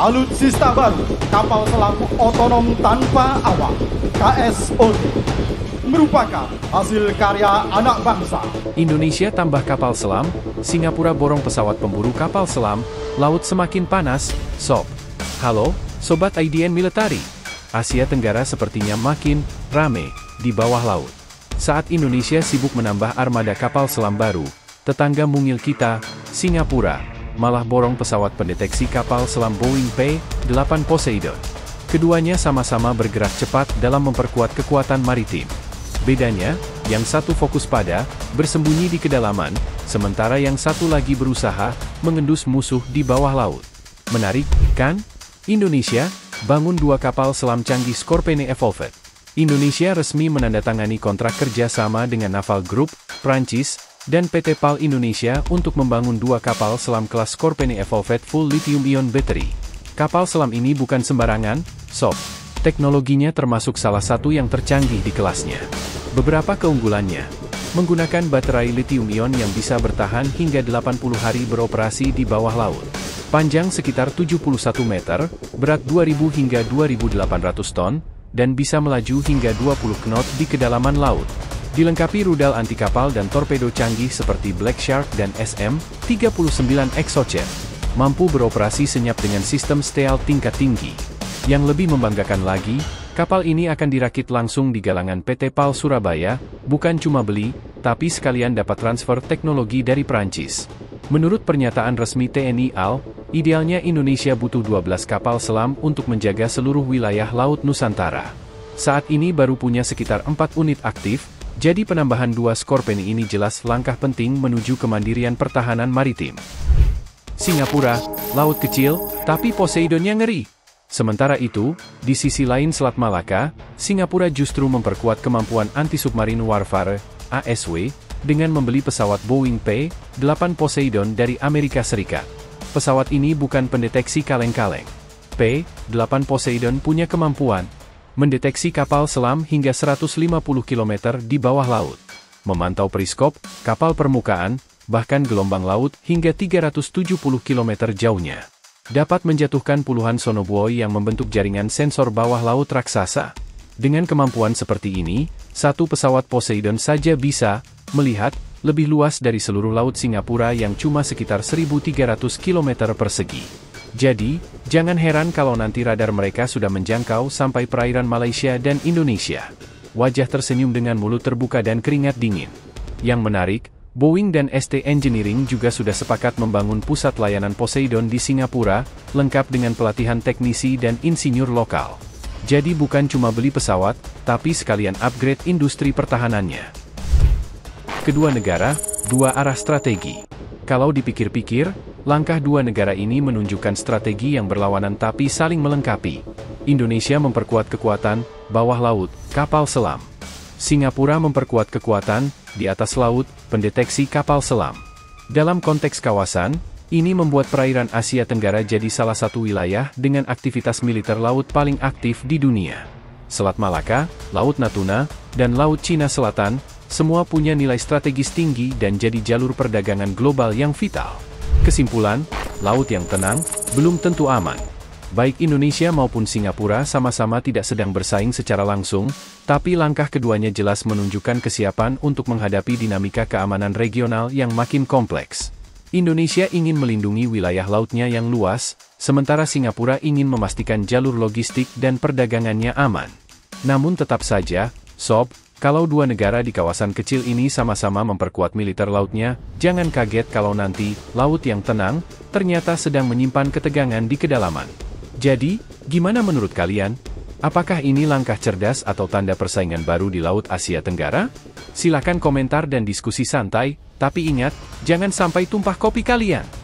Alutsista baru kapal selam otonom tanpa awak KSOT merupakan hasil karya anak bangsa. Indonesia tambah kapal selam, Singapura borong pesawat pemburu kapal selam, laut semakin panas, sob. Halo, Sobat IDN Military. Asia Tenggara sepertinya makin rame di bawah laut. Saat Indonesia sibuk menambah armada kapal selam baru, tetangga mungil kita, Singapura, malah borong pesawat pendeteksi kapal selam Boeing P-8 Poseidon. Keduanya sama-sama bergerak cepat dalam memperkuat kekuatan maritim. Bedanya, yang satu fokus pada bersembunyi di kedalaman, sementara yang satu lagi berusaha mengendus musuh di bawah laut. Menarik, kan? Indonesia bangun dua kapal selam canggih Scorpene Evolved. Indonesia resmi menandatangani kontrak kerjasama dengan Naval Group, Prancis, dan PT PAL Indonesia untuk membangun dua kapal selam kelas Scorpene Evolved Full Lithium-Ion Battery. Kapal selam ini bukan sembarangan, sob. Teknologinya termasuk salah satu yang tercanggih di kelasnya. Beberapa keunggulannya, menggunakan baterai lithium-ion yang bisa bertahan hingga 80 hari beroperasi di bawah laut. Panjang sekitar 71 meter, berat 2000 hingga 2800 ton, dan bisa melaju hingga 20 knot di kedalaman laut. Dilengkapi rudal anti kapal dan torpedo canggih seperti Black Shark dan SM-39 Exocet. Mampu beroperasi senyap dengan sistem stealth tingkat tinggi. Yang lebih membanggakan lagi, kapal ini akan dirakit langsung di galangan PT PAL Surabaya, bukan cuma beli, tapi sekalian dapat transfer teknologi dari Prancis. Menurut pernyataan resmi TNI AL, idealnya Indonesia butuh 12 kapal selam untuk menjaga seluruh wilayah Laut Nusantara. Saat ini baru punya sekitar 4 unit aktif, jadi penambahan 2 Scorpene ini jelas langkah penting menuju kemandirian pertahanan maritim. Singapura, laut kecil, tapi Poseidonnya ngeri. Sementara itu, di sisi lain Selat Malaka, Singapura justru memperkuat kemampuan anti-submarine warfare, ASW, dengan membeli pesawat Boeing P-8 Poseidon dari Amerika Serikat. Pesawat ini bukan pendeteksi kaleng-kaleng. P-8 Poseidon punya kemampuan mendeteksi kapal selam hingga 150 km di bawah laut, memantau periskop, kapal permukaan, bahkan gelombang laut hingga 370 km jauhnya. Dapat menjatuhkan puluhan sonobuoy yang membentuk jaringan sensor bawah laut raksasa. Dengan kemampuan seperti ini, satu pesawat Poseidon saja bisa melihat lebih luas dari seluruh laut Singapura yang cuma sekitar 1.300 km persegi. Jadi, jangan heran kalau nanti radar mereka sudah menjangkau sampai perairan Malaysia dan Indonesia. Wajah tersenyum dengan mulut terbuka dan keringat dingin. Yang menarik, Boeing dan ST Engineering juga sudah sepakat membangun pusat layanan Poseidon di Singapura, lengkap dengan pelatihan teknisi dan insinyur lokal. Jadi bukan cuma beli pesawat, tapi sekalian upgrade industri pertahanannya. Kedua negara, dua arah strategi. Kalau dipikir-pikir, langkah dua negara ini menunjukkan strategi yang berlawanan tapi saling melengkapi. Indonesia memperkuat kekuatan bawah laut, kapal selam. Singapura memperkuat kekuatan di atas laut, pendeteksi kapal selam. Dalam konteks kawasan, ini membuat perairan Asia Tenggara jadi salah satu wilayah dengan aktivitas militer laut paling aktif di dunia. Selat Malaka, Laut Natuna, dan Laut Cina Selatan, semua punya nilai strategis tinggi dan jadi jalur perdagangan global yang vital. Kesimpulan, laut yang tenang, belum tentu aman. Baik Indonesia maupun Singapura sama-sama tidak sedang bersaing secara langsung, tapi langkah keduanya jelas menunjukkan kesiapan untuk menghadapi dinamika keamanan regional yang makin kompleks. Indonesia ingin melindungi wilayah lautnya yang luas, sementara Singapura ingin memastikan jalur logistik dan perdagangannya aman. Namun tetap saja, sob, kalau dua negara di kawasan kecil ini sama-sama memperkuat militer lautnya, jangan kaget kalau nanti, laut yang tenang, ternyata sedang menyimpan ketegangan di kedalaman. Jadi, gimana menurut kalian? Apakah ini langkah cerdas atau tanda persaingan baru di Laut Asia Tenggara? Silakan komentar dan diskusi santai, tapi ingat, jangan sampai tumpah kopi kalian.